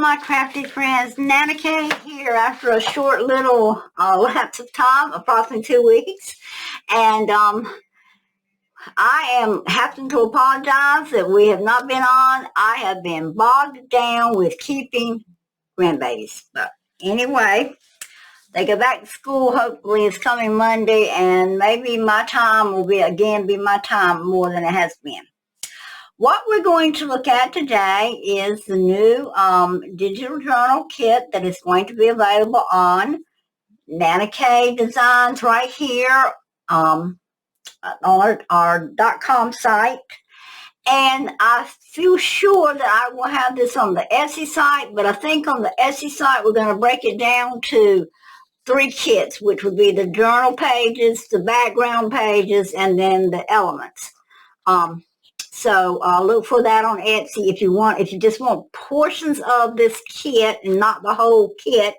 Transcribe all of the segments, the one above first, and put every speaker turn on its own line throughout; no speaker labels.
my crafty friends. NanaKaye here after a short little lapse of time, approximately 2 weeks. And I am having to apologize that we have not been on. I have been bogged down with keeping grandbabies. But anyway, they go back to school. Hopefully it's coming Monday, and maybe my time will be my time more than it has been. What we're going to look at today is the new digital journal kit that is going to be available on NanaKaye Designs right here on our .com site. And I feel sure that I will have this on the Etsy site, but I think on the Etsy site we're going to break it down to 3 kits, which would be the journal pages, the background pages, and then the elements. So look for that on Etsy if you just want portions of this kit and not the whole kit.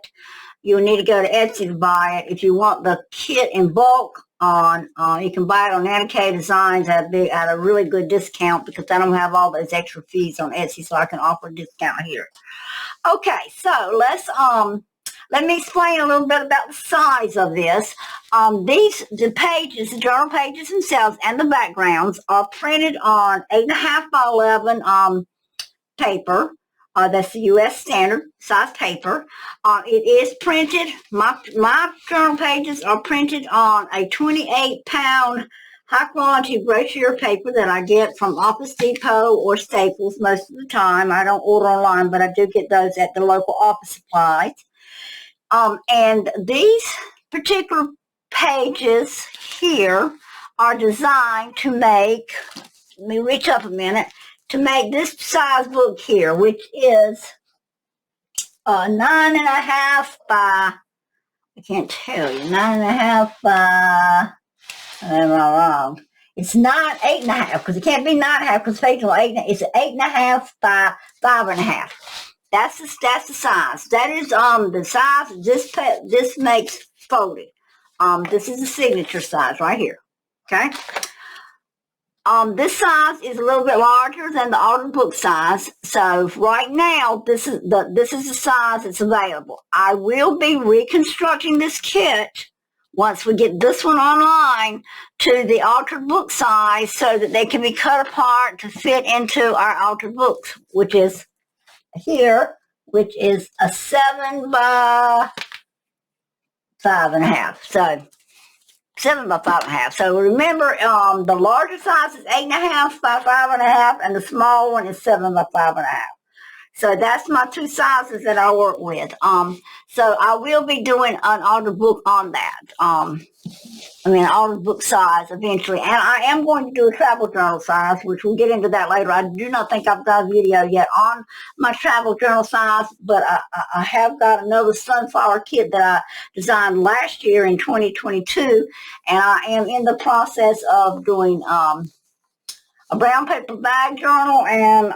You'll need to go to Etsy to buy it. If you want the kit in bulk, you can buy it on NanaKaye Designs at a really good discount, because I don't have all those extra fees on Etsy, so I can offer a discount here. Okay, so let me explain a little bit about the size of this. The journal pages themselves and the backgrounds are printed on 8.5 by 11 paper. That's the U.S. standard size paper. It is printed, my journal pages are printed on a 28-pound high-quality brochure paper that I get from Office Depot or Staples most of the time. I don't order online, but I do get those at the local office supplies. And these particular pages here are designed to make, let me reach up a minute, to make this size book here, which is 9.5 by, I can't tell you, 9.5 by, am I wrong? It's 8.5, because it can't be 9.5, because pages are 8. It's 8.5 by 5.5. That's the size. That is the size this makes folded. This is the signature size right here. Okay. This size is a little bit larger than the altered book size. So right now, this is the size that's available. I will be reconstructing this kit once we get this one online to the altered book size, so that they can be cut apart to fit into our altered books, which is here, which is a 7 by 5.5. So 7 by 5.5. So remember, the larger size is 8.5 by 5.5, and the small one is 7 by 5.5. So that's my 2 sizes that I work with. So I will be doing an altered book on that. Altered book size eventually. And I am going to do a travel journal size, which we'll get into that later. I do not think I've got a video yet on my travel journal size, but I have got another sunflower kit that I designed last year in 2022, and I am in the process of doing a brown paper bag journal and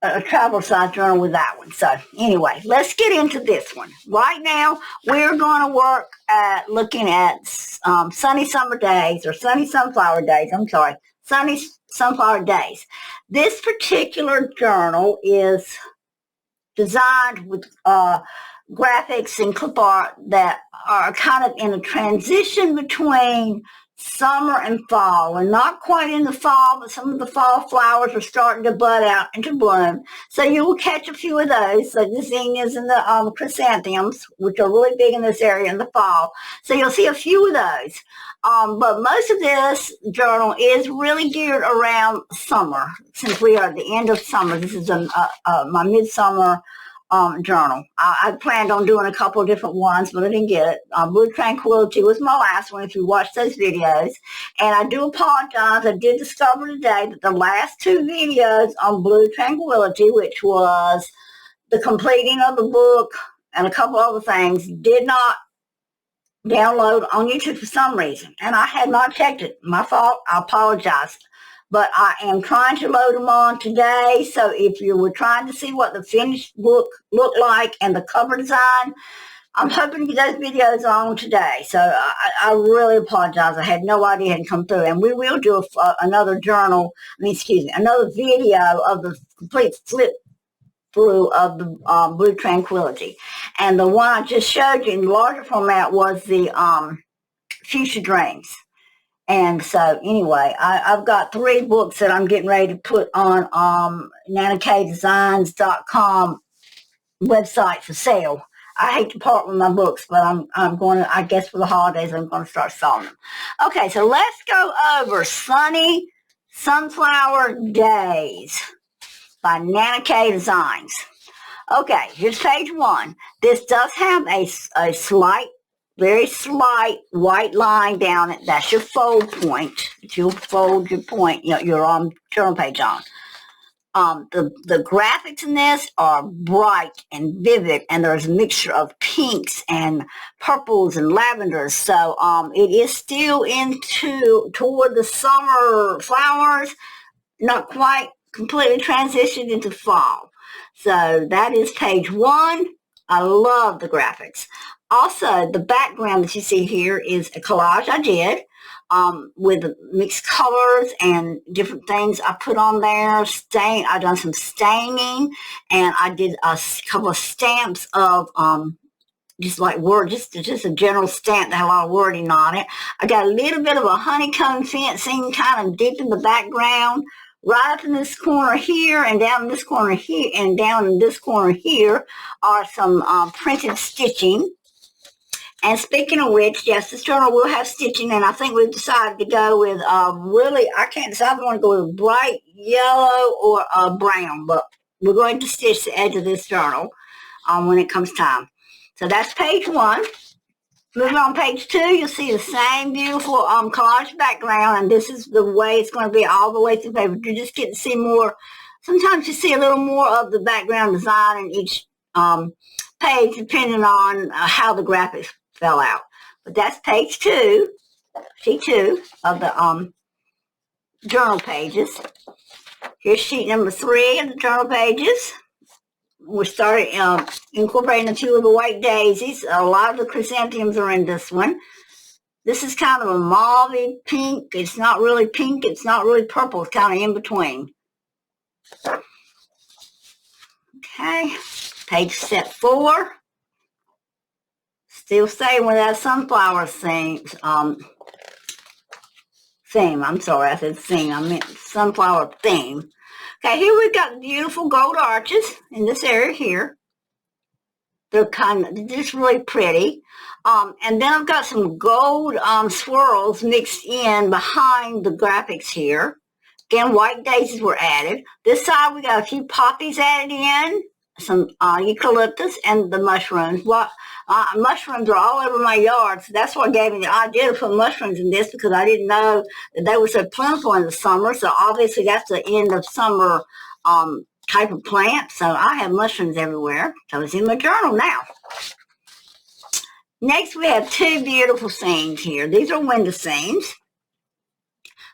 a travel size journal with that one. So anyway, let's get into this one. Right now, we're going to work at looking at sunny summer days, or sunny sunflower days. Sunny sunflower days. This particular journal is designed with graphics and clip art that are kind of in a transition between summer and fall. We're not quite in the fall, but some of the fall flowers are starting to bud out and to bloom. So you will catch a few of those, like the zinnias and the chrysanthemums, which are really big in this area in the fall. So you'll see a few of those. But most of this journal is really geared around summer, since we are at the end of summer. This is my midsummer journal. I planned on doing a couple of different ones, but I didn't get it. Blue Tranquility was my last one, if you watched those videos. And I do apologize. I did discover today that the last 2 videos on Blue Tranquility, which was the completing of the book and a couple other things, did not download on YouTube for some reason. And I had not checked it. My fault. I apologize. But I am trying to load them on today. So if you were trying to see what the finished book looked like and the cover design, I'm hoping to get those videos on today. So I really apologize. I had no idea it hadn't come through. And we will do another video of the complete flip blue of the Blue Tranquility. And the one I just showed you in larger format was the Fuchsia Dreams. And so anyway, I've got 3 books that I'm getting ready to put on NanaKayeDesigns.com website for sale. I hate to part with my books, but I'm going to, I guess for the holidays, I'm going to start selling them. Okay, so let's go over Sunny Sunflower Days by NanaKaye Designs. Okay, here's page 1. This does have a slight, very slight white line down it. That's your fold point. You'll fold your point, your journal page on. The graphics in this are bright and vivid, and there's a mixture of pinks and purples and lavenders. So it is still toward the summer flowers, not quite completely transitioned into fall. So that is page 1. I love the graphics. Also, the background that you see here is a collage I did. With mixed colors and different things I put on there. I've done some staining, and I did a couple of stamps of just like just a general stamp that had a lot of wording on it. I got a little bit of a honeycomb fencing kind of deep in the background, right up in this corner here, and down in this corner here, and down in this corner here are some printed stitching. And speaking of which, yes, this journal will have stitching, and I think we've decided to go with really, I can't decide if I want to go with bright yellow or brown, but we're going to stitch the edge of this journal when it comes time. So that's page 1. Moving on page 2, you'll see the same beautiful collage background, and this is the way it's going to be all the way through the paper. You just get to see more. Sometimes you see a little more of the background design in each page, depending on how the graphics fell out. But that's page 2, sheet 2 of the journal pages. Here's sheet number 3 of the journal pages. We started incorporating a few of the white daisies. A lot of the chrysanthemums are in this one. This is kind of a mauve pink. It's not really pink. It's not really purple. It's kind of in between. Okay, page set 4. Still staying with that sunflower theme. I'm sorry, I said theme. I meant sunflower theme. Okay, here we've got beautiful gold arches in this area here. They're just really pretty. And then I've got some gold swirls mixed in behind the graphics here. Again, white daisies were added. This side we got a few poppies added in. Some eucalyptus and the mushrooms. Mushrooms are all over my yard, so that's what gave me the idea to put mushrooms in this, because I didn't know that they were so plentiful in the summer. So obviously that's the end of summer type of plant. So I have mushrooms everywhere. So it's in my journal now. Next we have 2 beautiful scenes here. These are window scenes.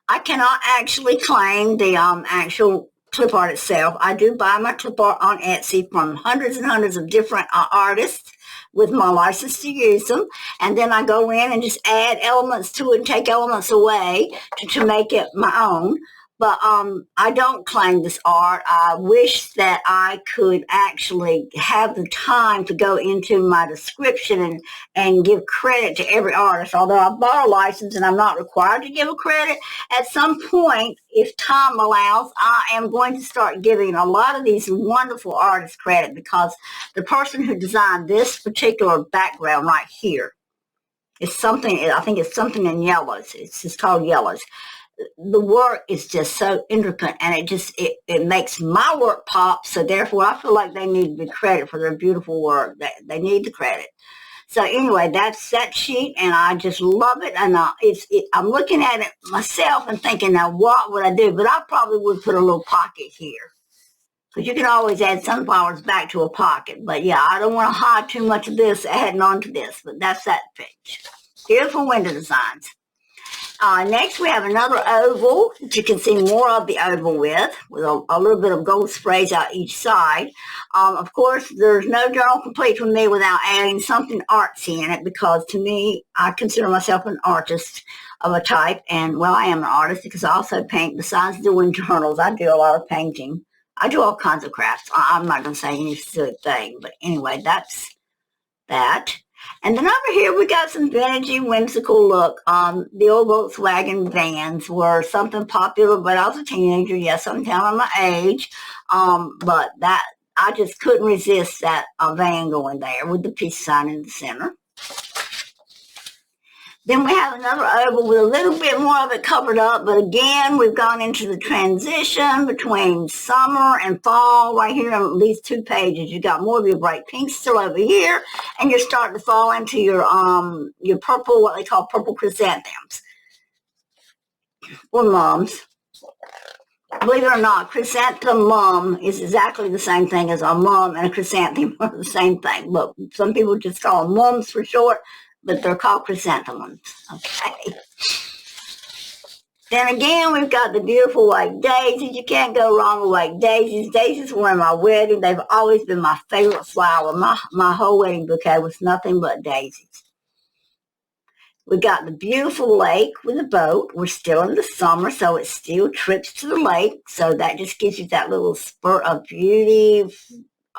I cannot actually claim the actual clip art itself. I do buy my clip art on Etsy from hundreds and hundreds of different artists with my license to use them, and then I go in and just add elements to it and take elements away to make it my own. But I don't claim this art. I wish that I could actually have the time to go into my description and give credit to every artist. Although I bought a license and I'm not required to give a credit, at some point, if time allows, I am going to start giving a lot of these wonderful artists credit, because the person who designed this particular background right here is something, I think it's something in yellows. It's just called yellows. The work is just so intricate, and it makes my work pop. So therefore, I feel like they need to be credited for their beautiful work. They need the credit. So anyway, that's that sheet, and I just love it. And I'm looking at it myself and thinking, now what would I do? But I probably would put a little pocket here, because you can always add sunflowers back to a pocket. But yeah, I don't want to hide too much of this adding on to this. But that's that page. Beautiful window designs. Next, we have another oval that you can see more of the oval with a little bit of gold sprays out each side. Of course, there's no journal complete for me without adding something artsy in it, because to me, I consider myself an artist of a type. And, well, I am an artist because I also paint. Besides doing journals, I do a lot of painting. I do all kinds of crafts. I'm not going to say any silly thing, but anyway, that's that. And then over here we got some vintagey, whimsical look. The old Volkswagen vans were something popular, but I was a teenager. Yes, I'm telling my age. But that I just couldn't resist that van going there with the peace sign in the center. Then we have another oval with a little bit more of it covered up, but again, we've gone into the transition between summer and fall right here on these 2 pages. You got more of your bright pinks still over here, and you're starting to fall into your purple, what they call purple chrysanthemums or mums. Believe it or not, chrysanthemum mum is exactly the same thing as a mum and a chrysanthemum are the same thing, but some people just call them mums for short. But they're called chrysanthemums, okay? Then again, we've got the beautiful white daisies. You can't go wrong with white daisies. Daisies were in my wedding. They've always been my favorite flower. My whole wedding bouquet was nothing but daisies. We got the beautiful lake with a boat. We're still in the summer, so it still trips to the lake. So that just gives you that little spurt of beauty,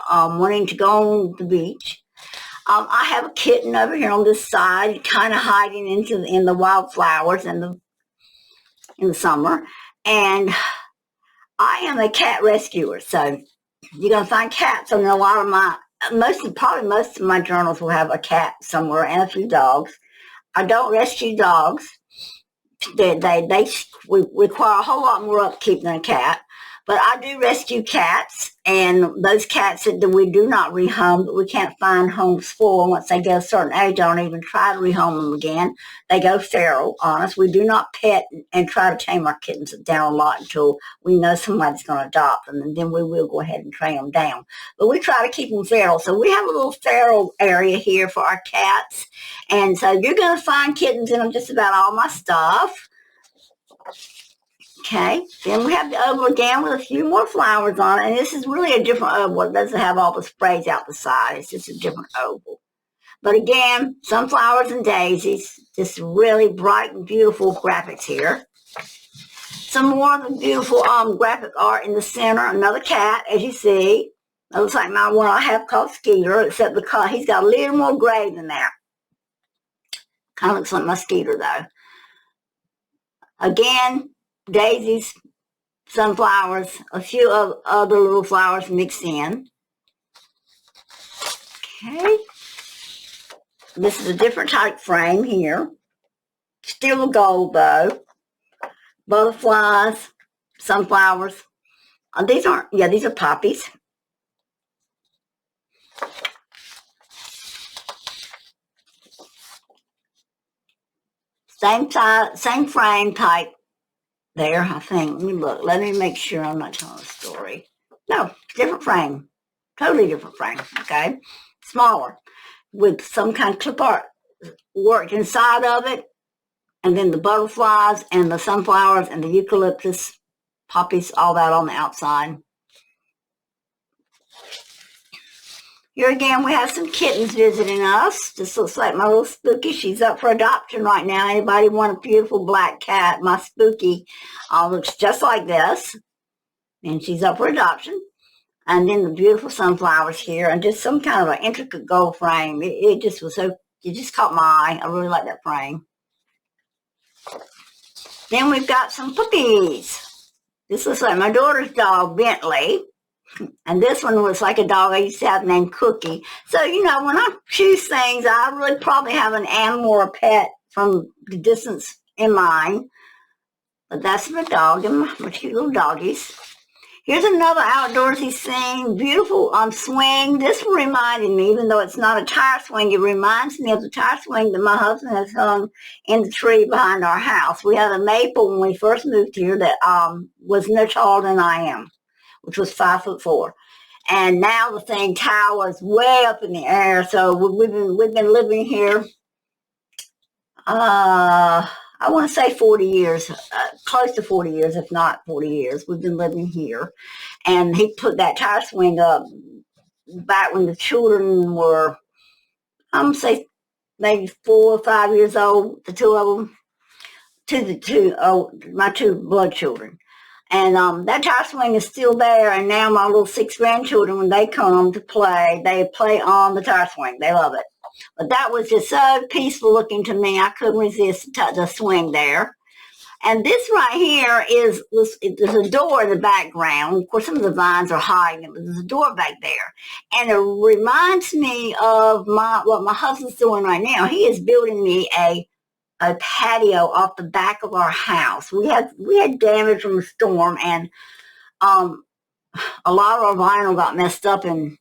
wanting to go on the beach. I have a kitten over here on this side, kind of hiding in the wildflowers in the summer. And I am a cat rescuer, so you're gonna find cats on a lot of my most of my journals will have a cat somewhere and a few dogs. I don't rescue dogs. They require a whole lot more upkeep than a cat. But I do rescue cats, and those cats that we do not rehome, that we can't find homes for, once they get a certain age, I don't even try to rehome them again. They go feral on us. We do not pet and try to tame our kittens down a lot until we know somebody's going to adopt them, and then we will go ahead and train them down. But we try to keep them feral. So we have a little feral area here for our cats, and so you're going to find kittens in just about all my stuff. Okay, then we have the oval again with a few more flowers on it, and this is really a different oval. It doesn't have all the sprays out the side. It's just a different oval. But again, sunflowers and daisies, just really bright and beautiful graphics here. Some more of the beautiful graphic art in the center. Another cat, as you see. It looks like my one I have called Skeeter, except because he's got a little more gray than that. Kind of looks like my Skeeter, though. Again, daisies, sunflowers, a few other little flowers mixed in. Okay. This is a different type frame here. Still a gold though. Butterflies, sunflowers. These are poppies. Same frame type. There, I think. Let me look. Let me make sure I'm not telling a story. No, different frame. Totally different frame, okay? Smaller, with some kind of clip art worked inside of it, and then the butterflies and the sunflowers and the eucalyptus, poppies, all that on the outside. Here again, we have some kittens visiting us. This looks like my little Spooky. She's up for adoption right now. Anybody want a beautiful black cat? My Spooky looks just like this. And she's up for adoption. And then the beautiful sunflowers here. And just some kind of an intricate gold frame. It just was so, it just caught my eye. I really like that frame. Then we've got some puppies. This looks like my daughter's dog, Bentley. And this one was like a dog I used to have named Cookie. So, you know, when I choose things, I really probably have an animal or a pet from the distance in mind. But that's my dog and my cute little doggies. Here's another outdoorsy scene. Beautiful swing. This reminded me, even though it's not a tire swing, it reminds me of the tire swing that my husband has hung in the tree behind our house. We had a maple when we first moved here that was no taller than I am, which was 5'4", and now the thing towers way up in the air. So we've been living here. I want to say 40 years, close to 40 years, if not 40 years. We've been living here, and he put that tire swing up back when the children were, I'm gonna say maybe 4 or 5 years old. The two of them, my two blood children. And that tire swing is still there. And now my little 6 grandchildren, when they come to play, they play on the tire swing. They love it. But that was just so peaceful looking to me. I couldn't resist the swing there. And this right here there's a door in the background. Of course, some of the vines are hiding, but there's a door back there. And it reminds me of what my husband's doing right now. He is building me a patio off the back of our house. We had damage from a storm, and a lot of our vinyl got messed up, and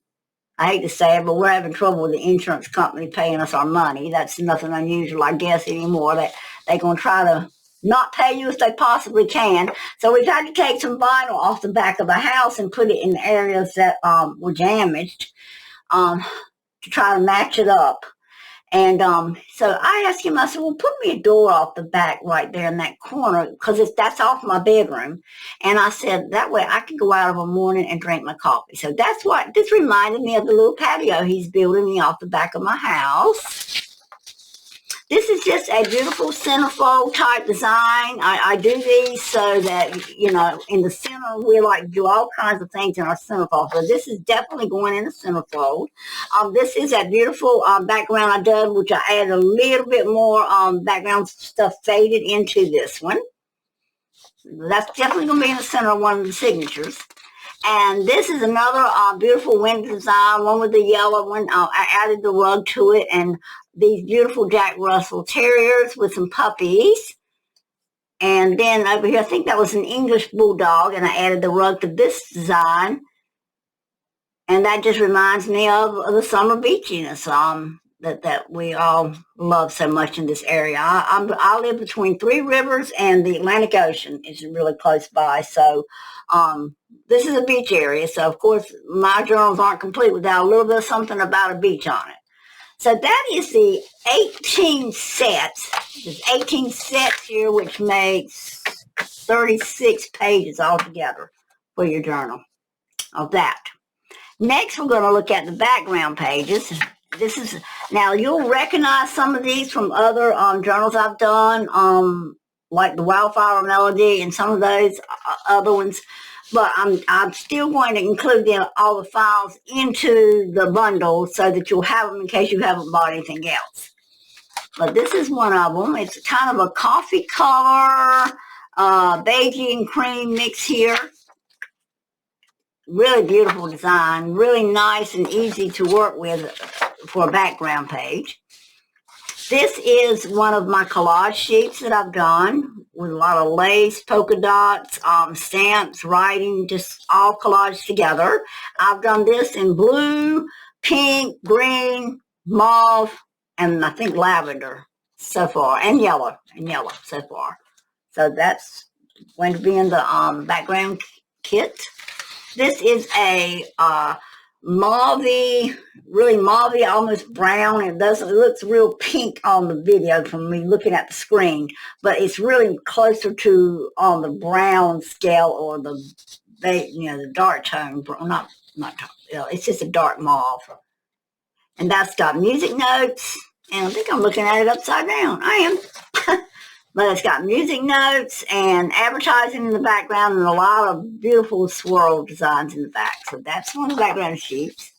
I hate to say it, but we're having trouble with the insurance company paying us our money. That's nothing unusual, I guess, anymore. That they're going to try to not pay you if they possibly can. So we've had to take some vinyl off the back of the house and put it in areas that were damaged to try to match it up. And so I asked him, I said, well, put me a door off the back right there in that corner, because that's off my bedroom. And I said, that way I can go out of a morning and drink my coffee. So that's what, this reminded me of the little patio he's building me off the back of my house. This is just a beautiful centerfold type design. I do these so that, you know, in the center, we like to do all kinds of things in our centerfold. So this is definitely going in the centerfold. This is that beautiful background I did, which I added a little bit more background stuff faded into this one. That's definitely going to be in the center of one of the signatures. And this is another beautiful window design, one with the yellow one. I added the rug to it, and these beautiful Jack Russell Terriers with some puppies. And then over here, I think that was an English Bulldog, and I added the rug to this design. And that just reminds me of the summer beachiness that we all love so much in this area. I live between 3 rivers, and the Atlantic Ocean is really close by. So this is a beach area. So, of course, my journals aren't complete without a little bit of something about a beach on it. So that is the 18 sets. There's 18 sets here, which makes 36 pages altogether for your journal of that. Next, we're going to look at the background pages. This is, now you'll recognize some of these from other journals I've done, like the Wildflower Melody and some of those other ones. But I'm still going to include all the files into the bundle so that you'll have them in case you haven't bought anything else. But this is one of them. It's kind of a coffee color, beige and cream mix here. Really beautiful design, really nice and easy to work with for a background page. This is one of my collage sheets that I've done with a lot of lace, polka dots, stamps, writing, just all collaged together. I've done this in blue, pink, green, mauve, and I think lavender so far, and yellow so far. So that's going to be in the background kit. This is a mauve, really mauve, almost brown. It looks real pink on the video from me looking at the screen, but it's really closer to on the brown scale, or the dark tone. Not it's just a dark mauve, and that's got music notes. And I think I'm looking at it upside down. I am. But it's got music notes and advertising in the background, and a lot of beautiful swirl designs in the back. So that's one of the background sheets.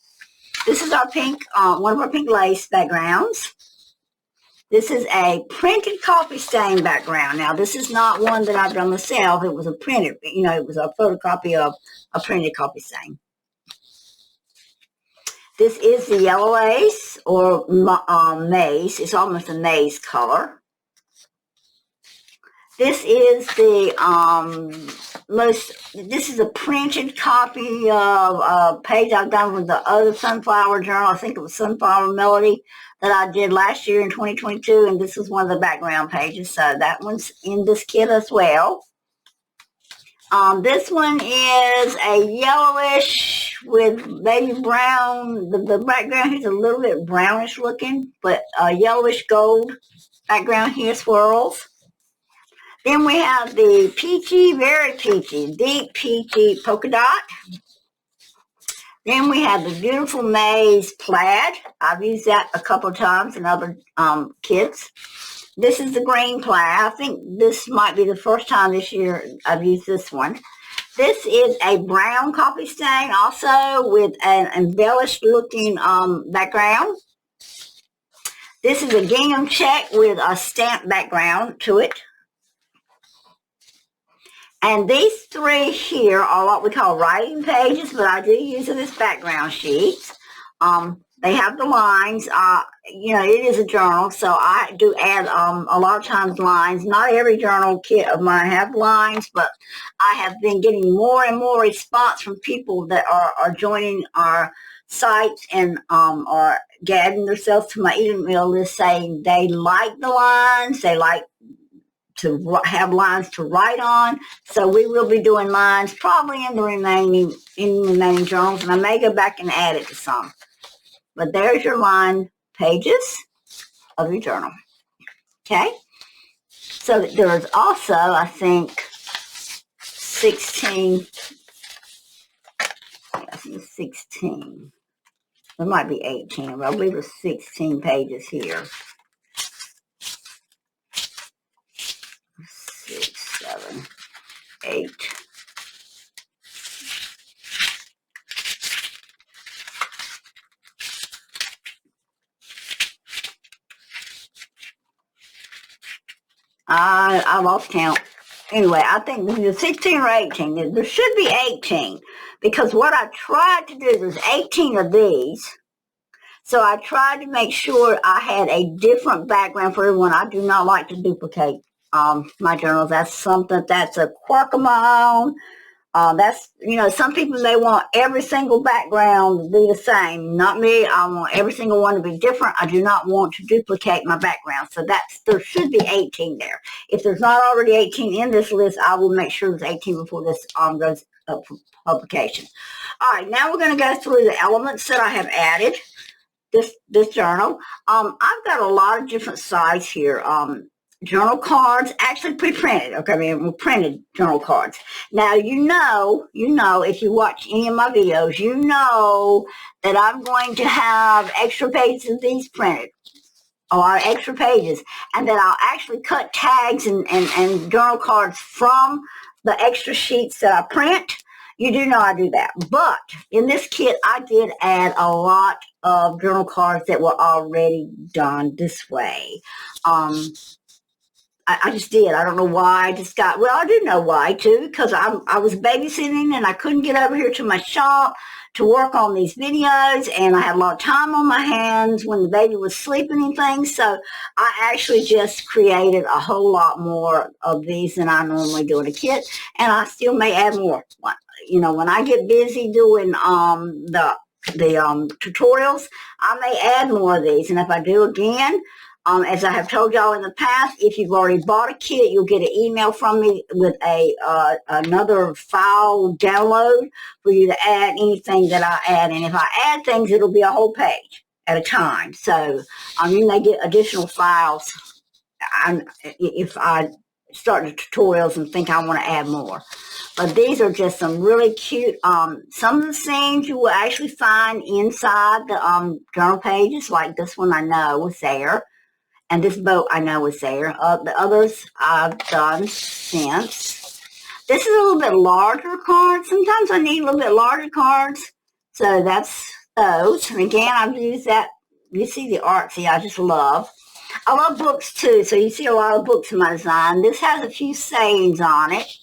This is our pink, one of our pink lace backgrounds. This is a printed coffee stain background. Now, this is not one that I've done myself. It was a printed, it was a photocopy of a printed coffee stain. This is the yellow lace, or maize. It's almost a maize color. This is the this is a printed copy of a page I've done with the other Sunflower Journal. I think it was Sunflower Melody that I did last year in 2022, and this is one of the background pages. So that one's in this kit as well. This one is a yellowish with baby brown. The background here's a little bit brownish looking, but a yellowish gold background here, swirls. Then we have the peachy, very peachy, deep peachy polka dot. Then we have the beautiful maize plaid. I've used that a couple of times in other kits. This is the green plaid. I think this might be the first time this year I've used this one. This is a brown coffee stain also with an embellished looking background. This is a gingham check with a stamped background to it. And these three here are what we call writing pages, but I do use it as background sheets. They have the lines. You know, it is a journal, so I do add a lot of times lines. Not every journal kit of mine have lines, but I have been getting more and more response from people that are joining our sites and are adding themselves to my email list saying they like the lines, they like to have lines to write on. So we will be doing lines probably in the remaining journals, and I may go back and add it to some. But there's your line pages of your journal. Okay? So there's also, I think, 16. Yes, 16. There might be 18, but I believe there's 16 pages here. 6, 7, 8. I lost count. Anyway, I think either 16 or 18. There should be 18 because what I tried to do, there's 18 of these. So I tried to make sure I had a different background for everyone. I do not like to duplicate my journals. That's a quirk of my own. That's, you know, some people, they want every single background to be the same. Not me. I want every single one to be different. I do not want to duplicate my background. So there should be 18 there. If there's not already 18 in this list, I will make sure there's 18 before this goes up for publication. All right, now we're going to go through the elements that I have added this journal. I've got a lot of different size here. Journal cards, actually pre-printed. Okay, I mean, printed journal cards. Now, you know, if you watch any of my videos, you know that I'm going to have extra pages of these printed. A lot of extra pages. And then I'll actually cut tags and journal cards from the extra sheets that I print. You do know I do that. But in this kit, I did add a lot of journal cards that were already done this way. I just did. I don't know why. I do know why too, because I was babysitting and I couldn't get over here to my shop to work on these videos, and I had a lot of time on my hands when the baby was sleeping and things. So I actually just created a whole lot more of these than I normally do in a kit, and I still may add more. You know, when I get busy doing the tutorials, I may add more of these, and if I do again, as I have told y'all in the past, if you've already bought a kit, you'll get an email from me with another file download for you to add anything that I add. And if I add things, it'll be a whole page at a time. So you may get additional files if I start the tutorials and think I want to add more. But these are just some really cute, some of the scenes you will actually find inside the journal pages, like this one I know was there. And this boat I know was there. The others I've done since. This is a little bit larger card. Sometimes I need a little bit larger cards. So that's those. And again, I've used that. You see the artsy I just love. I love books too. So you see a lot of books in my design. This has a few sayings on it.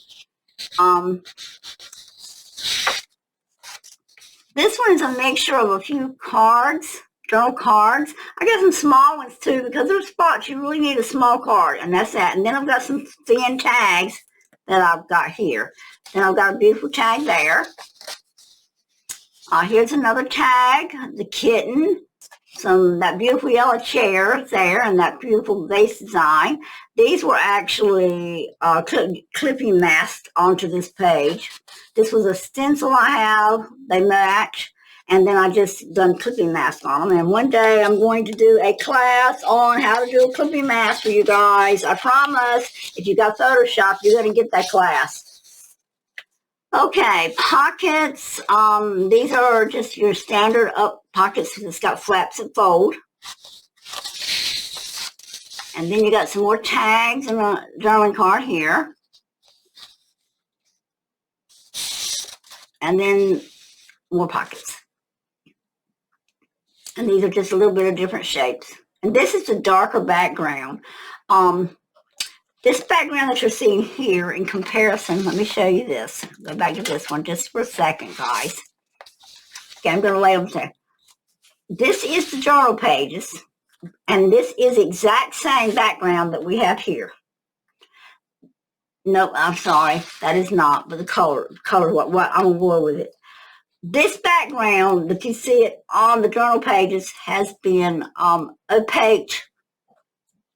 This one is a mixture of a few cards. Journal cards. I got some small ones too, because there's spots you really need a small card, and that's that. And then I've got some thin tags that I've got here. Then I've got a beautiful tag there. Here's another tag, the kitten. That beautiful yellow chair there, and that beautiful base design. These were actually clipping masked onto this page. This was a stencil I have. They match. And then I just done clipping masks on them. And one day I'm going to do a class on how to do a clipping mask for you guys. I promise, if you got Photoshop, you're going to get that class. Okay, pockets. These are just your standard up pockets. It's got flaps that fold. And then you got some more tags and a journaling card here. and then more pockets. And these are just a little bit of different shapes. And this is the darker background. This background that you're seeing here in comparison, let me show you this. Go back to this one just for a second, guys. Okay, I'm going to lay them there. This is the journal pages, and this is the exact same background that we have here. No, I'm sorry, that is not, but the color, what I'm going to go with it. This background that you see it on the journal pages has been opaque,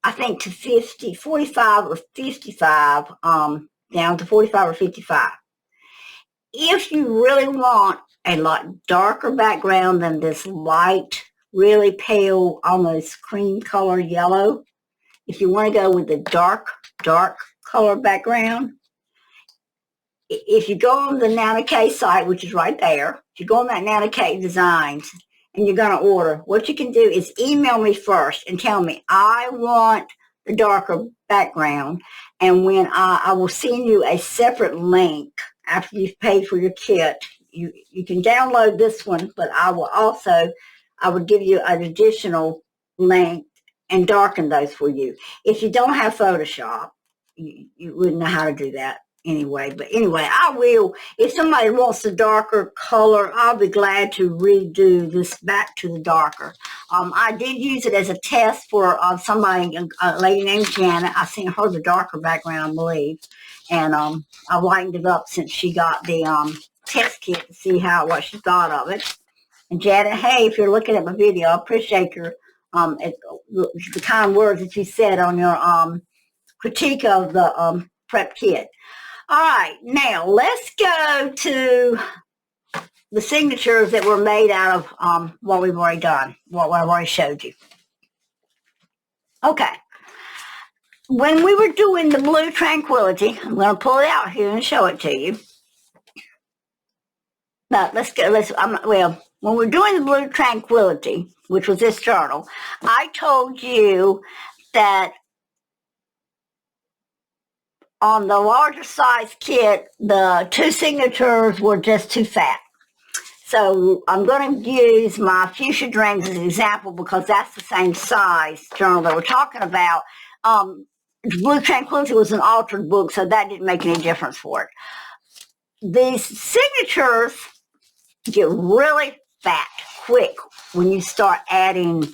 I think, to 45 or 55, down to 45 or 55. If you really want a lot darker background than this light, really pale, almost cream color yellow, if you want to go with the dark color background, if you go on the NanaKaye site, which is right there, if you go on that NanaKaye Designs and you're going to order, what you can do is email me first and tell me, I want the darker background, and when I will send you a separate link after you've paid for your kit. You can download this one, but I would give you an additional link and darken those for you. If you don't have Photoshop, you wouldn't know how to do that anyway. But anyway, I will. If somebody wants a darker color, I'll be glad to redo this back to the darker. I did use it as a test for somebody, a lady named Janet. I sent her the darker background, I believe. And I lightened it up since she got the test kit to see what she thought of it. And Janet, hey, if you're looking at my video, I appreciate your the kind words that you said on your critique of the prep kit. All right, now let's go to the signatures that were made out of what we've already done, what I've already showed you. Okay. When we were doing the Blue Tranquility, I'm going to pull it out here and show it to you. Now, when we're doing the Blue Tranquility, which was this journal, I told you that on the larger size kit, the 2 signatures were just too fat. So I'm going to use my Fuchsia Dreams as an example because that's the same size journal that we're talking about. Blue Tranquility was an altered book, so that didn't make any difference for it. These signatures get really fat quick when you start adding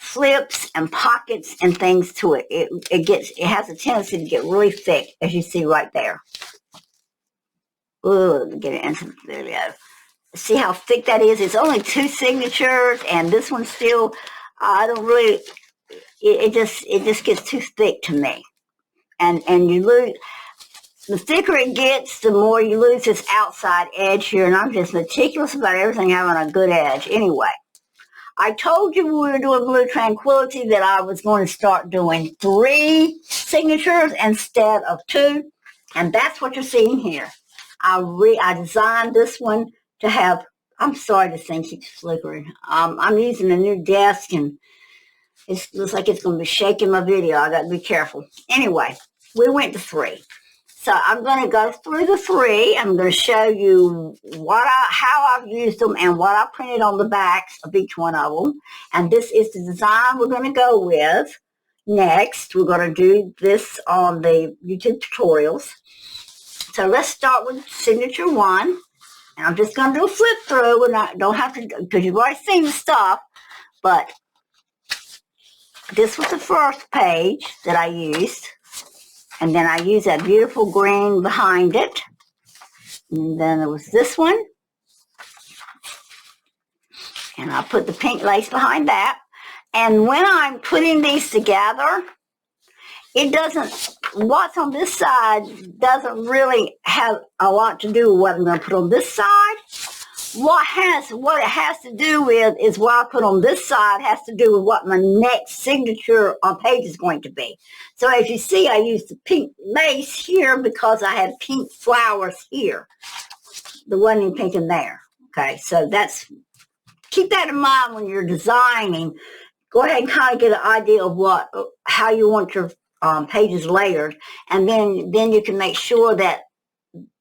flips and pockets and things to it. It has a tendency to get really thick, as you see right there. Ooh, get it into the video. See how thick that is? It's only 2 signatures, and this one still, I don't really. It just gets too thick to me, and you lose. The thicker it gets, the more you lose this outside edge here, and I'm just meticulous about everything having a good edge. Anyway, I told you when we were doing Blue Tranquility that I was going to start doing 3 signatures instead of 2, and that's what you're seeing here. I designed this one to have. I'm sorry, this thing keeps flickering. I'm using a new desk, and it looks like it's going to be shaking my video. I got to be careful. Anyway, we went to 3. So I'm going to go through the 3. I'm going to show you how I've used them and what I printed on the backs of each one of them. And this is the design we're going to go with. Next, we're going to do this on the YouTube tutorials. So let's start with signature 1. And I'm just going to do a flip through, and I don't have to, because you've already seen the stuff, but this was the first page that I used, and then I used that beautiful green behind it, and then there was this one, and I put the pink lace behind that. And when I'm putting these together, it doesn't, what's on this side doesn't really have a lot to do with what I'm going to put on this side. What it has to do with is what I put on this side has to do with what my next signature on page is going to be. So as you see, I used the pink lace here because I had pink flowers here. There wasn't any pink in there. Okay, so keep that in mind when you're designing. Go ahead and kind of get an idea of how you want your pages layered, and then you can make sure that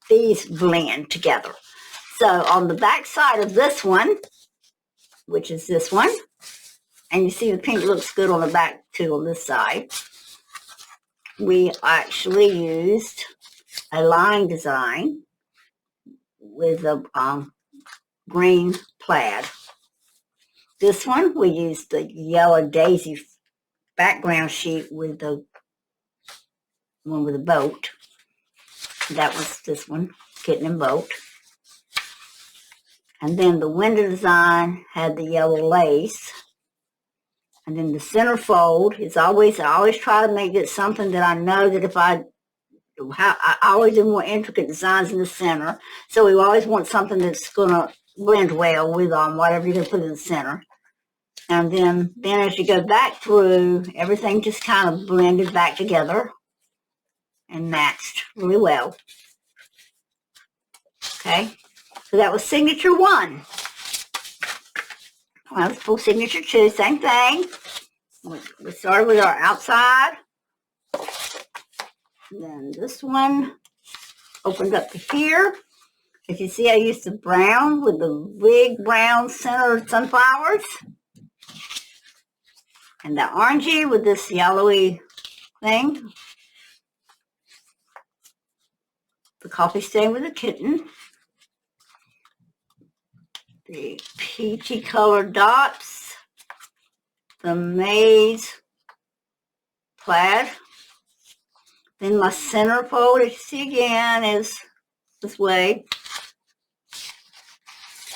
these blend together. So on the back side of this one, which is this one, and you see the pink looks good on the back too on this side, we actually used a line design with a green plaid. This one, we used the yellow daisy background sheet with the one with a boat. That was this one, kitten and boat. And then the window design had the yellow lace. And then the centerfold is always, I always try to make it something that I know that if I always do more intricate designs in the center. So we always want something that's going to blend well with whatever you're going to put in the center. And then as you go back through, everything just kind of blended back together and matched really well. Okay, so that was signature 1. Well, let's pull signature 2, same thing. We started with our outside. Then this one opened up to here. As you see, I used the brown with the big brown center sunflowers. And the orangey with this yellowy thing. The coffee stain with the kitten. The peachy colored dots. The maize plaid. Then my centerfold, as you see again, is this way.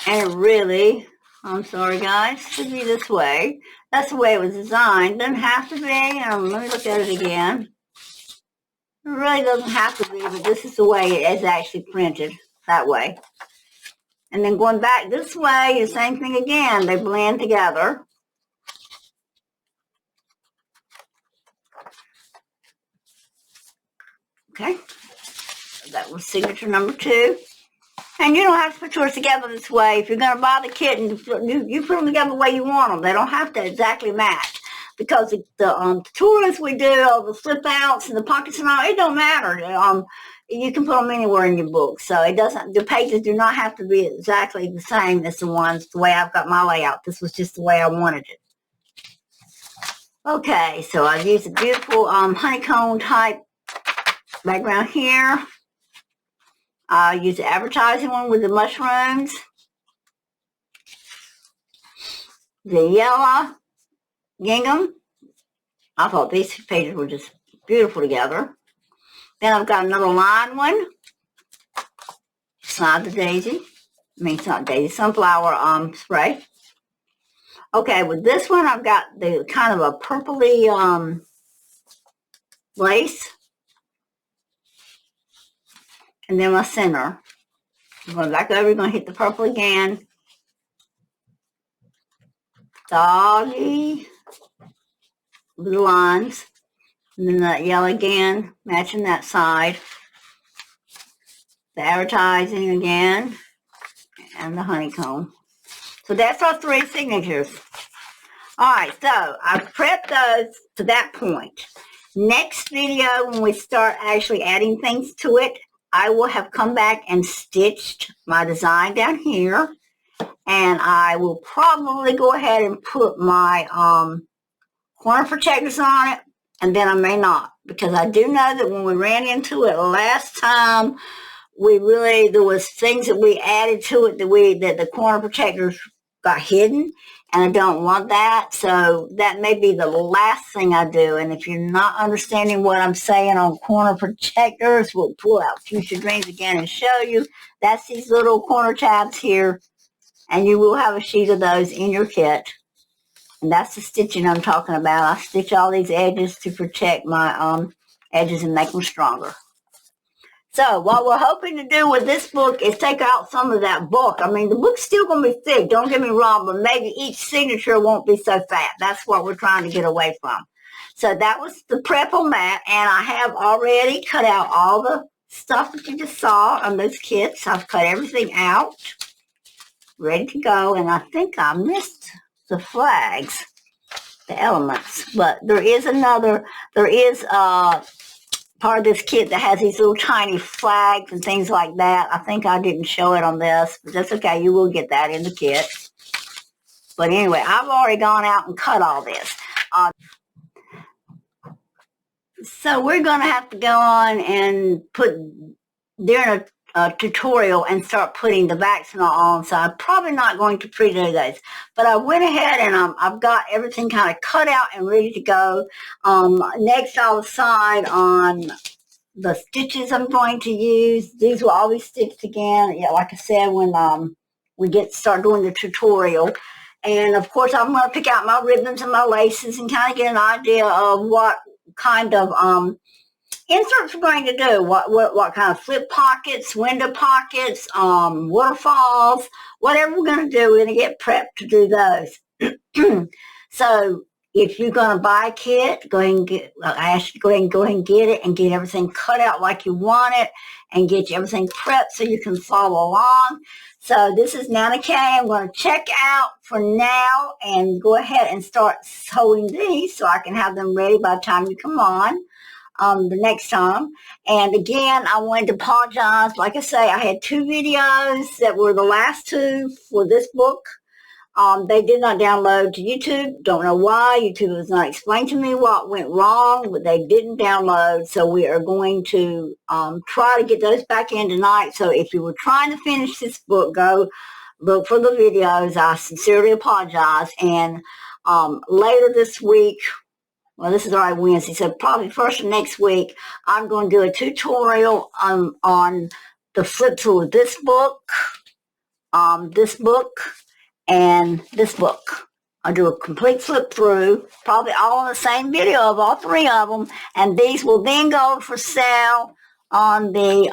And it really, I'm sorry guys, should be this way. That's the way it was designed. Doesn't have to be. Let me look at it again. It really doesn't have to be, but this is the way it is actually printed, that way. And then going back this way, the same thing again. They blend together. Okay, that was signature number 2. And you don't have to put yours together this way. If you're going to buy the kitten, you put them together the way you want them. They don't have to exactly match. Because the tourists we do, all the slip outs and the pockets and all, it don't matter. You can put them anywhere in your book. So it doesn't, the pages do not have to be exactly the same as the ones, the way I've got my layout. This was just the way I wanted it. Okay, so I used a beautiful honeycomb type background here. I used the advertising one with the mushrooms. The yellow gingham. I thought these pages were just beautiful together. Then I've got another line one. It's not the daisy. I mean, it's not daisy. Sunflower spray. Okay, with this one, I've got the kind of a purpley lace. And then my center. I'm going back over, going to hit the purple again. Doggy. Blue lines. And then that yellow again, matching that side. The advertising again. And the honeycomb. So that's our 3 signatures. Alright, so I've prepped those to that point. Next video, when we start actually adding things to it, I will have come back and stitched my design down here. And I will probably go ahead and put my corner protectors on it. And then I may not. Because I do know that when we ran into it last time, there was things that we added to it that the corner protectors got hidden. And I don't want that. So that may be the last thing I do. And if you're not understanding what I'm saying on corner protectors, we'll pull out Fuchsia Dreams again and show you. That's these little corner tabs here. And you will have a sheet of those in your kit. And that's the stitching I'm talking about. I stitch all these edges to protect my edges and make them stronger. So what we're hoping to do with this book is take out some of that bulk. I mean, the book's still going to be thick, don't get me wrong, but maybe each signature won't be so fat. That's what we're trying to get away from. So that was the prep on that, and I have already cut out all the stuff that you just saw on those kits. I've cut everything out, ready to go, and I think I missed the flags, the elements, but there is part of this kit that has these little tiny flags and things like that. I think I didn't show it on this, but that's okay. You will get that in the kit. But anyway, I've already gone out and cut all this. So we're going to have to go on and put during a tutorial and start putting the Vaxanol on. So I'm probably not going to pre-do those. But I went ahead and I've got everything kind of cut out and ready to go. Next I'll decide on the stitches I'm going to use. These will all be stitched again. Yeah, like I said, when we start doing the tutorial. And of course, I'm going to pick out my ribbons and my laces and kind of get an idea of what kind of inserts we're going to do. What kind of flip pockets, window pockets, waterfalls, whatever we're going to do. We're going to get prepped to do those. So if you're going to buy a kit, go ahead and I ask you to go ahead and get it and get everything cut out like you want it and get everything prepped so you can follow along. So this is NanaKaye. I'm going to check out for now and go ahead and start sewing these so I can have them ready by the time you come on the next time. And again, I wanted to apologize. Like I say, I had 2 videos that were the last 2 for this book. They did not download to YouTube. Don't know why. YouTube has not explained to me what went wrong, but they didn't download. So we are going to try to get those back in tonight. So if you were trying to finish this book, go look for the videos. I sincerely apologize. And later this week, well, this is already Wednesday, so probably first of next week, I'm going to do a tutorial on the flip through of this book, and this book. I'll do a complete flip through, probably all in the same video of all 3 of them, and these will then go for sale on the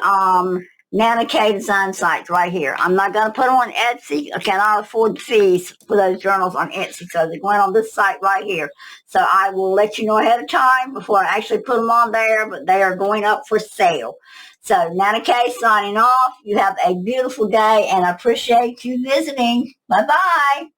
NanaKaye design sites right here. I'm not going to put them on Etsy. I cannot afford the fees for those journals on Etsy, so they're going on this site right here. So I will let you know ahead of time before I actually put them on there, but they are going up for sale. So NanaKaye signing off. You have a beautiful day, and I appreciate you visiting. Bye-bye.